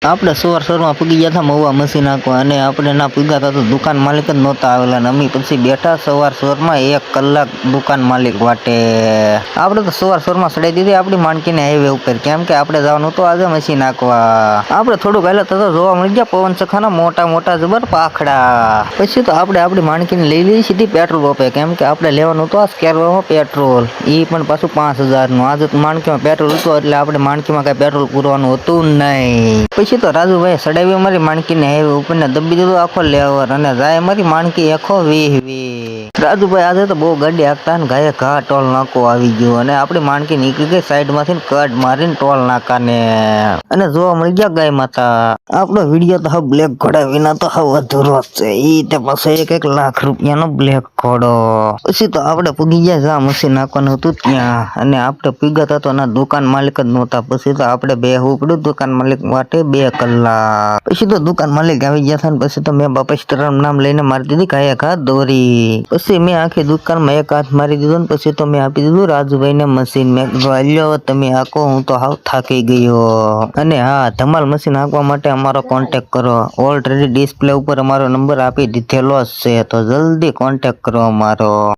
આપણે સવારમાં પૂગી ગયા હતા મહુવા મશીન નાખવા અને આપણે ના પૂગ્યા હતા તો દુકાન માલિક જ નહોતા આવેલા ને અમે પછી બેઠા સવારમાં 1 કલાક દુકાન માલિક વાટે. આપણે તો સવારમાં સડાઈ દીધી આપણી માણકીને હાઈવે ઉપર, કેમ કે આપણે જવાનું તો આજે મશીન નાખવા. આપણે થોડુંક પહેલા તો જોવા મળી ગયા પવન સખાના મોટા મોટા જબર પાખડા. પછી તો આપણે આપણી માણકીને લઈ લીધી સીધી પેટ્રોલ પંપે, કેમ કે આપણે લેવાનું તો આ સ્કેરવામાં પેટ્રોલ, એ પણ પાછું 5000નું. આજે માણકીમાં પેટ્રોલ હતું એટલે આપણે માણકીમાં કઈ પેટ્રોલ પૂરવાનું હતું નહીં. પછી તો રાજુભાઈ સડાવી મારી માણકીને હાઈવે ઉપર ને દબી દીધું આખો લેવર અને જાય મારી માણકી એખો વી. રાજુભાઈ આજે તો બહુ ગાડી હાંકતા ને ગાયે ઘા ટોલ નાકો આવી ગયો અને આપણી માણકી નીકળી ગઈ સાઈડમાંથી કટ મારીને ટોલ નાકાને અને જોવા મળી ગયા ગાય માતા. આપણો વિડીયો તો હવે બ્લેક ઘોડા વિના તો હવે અધૂરો છે. ઈ તે પછી 1 લાખ રૂપિયાનો બ્લેક ઘોડો. પછી તો આપણે પૂગી ગયા જ્યાં મશીન નાખવાનું હતું ત્યાં અને આપણે પૂગ્યા તો ના દુકાન માલિક જ નહોતા. પછી તો આપણે બેહવું પડ્યું દુકાન માલિક માટે 2 કલાક. પછી તો દુકાન માલિક આવી ગયા હતા ને પછી તો મેં બાપા સીતારામ નામ લઈને મારી દીધી કાંઈ એક હાથ દોરી. પછી મેં આખી દુકાનમાં 1 હાથ મારી દીધો ને પછી તો મેં આપી દીધું રાજુભાઈને મશીન. મેં કીધું લ્યો તમે હાંકો, હું તો હાવ થાકી ગયો. અને હા, ધમાલ મશીન હાંકવા માટે અમારો કોન્ટેક કરો. ઓલરેડી ડિસ્પ્લે ઉપર અમારો નંબર આપી દીધેલો જ છે, તો જલ્દી કોન્ટેક કરો અમારો.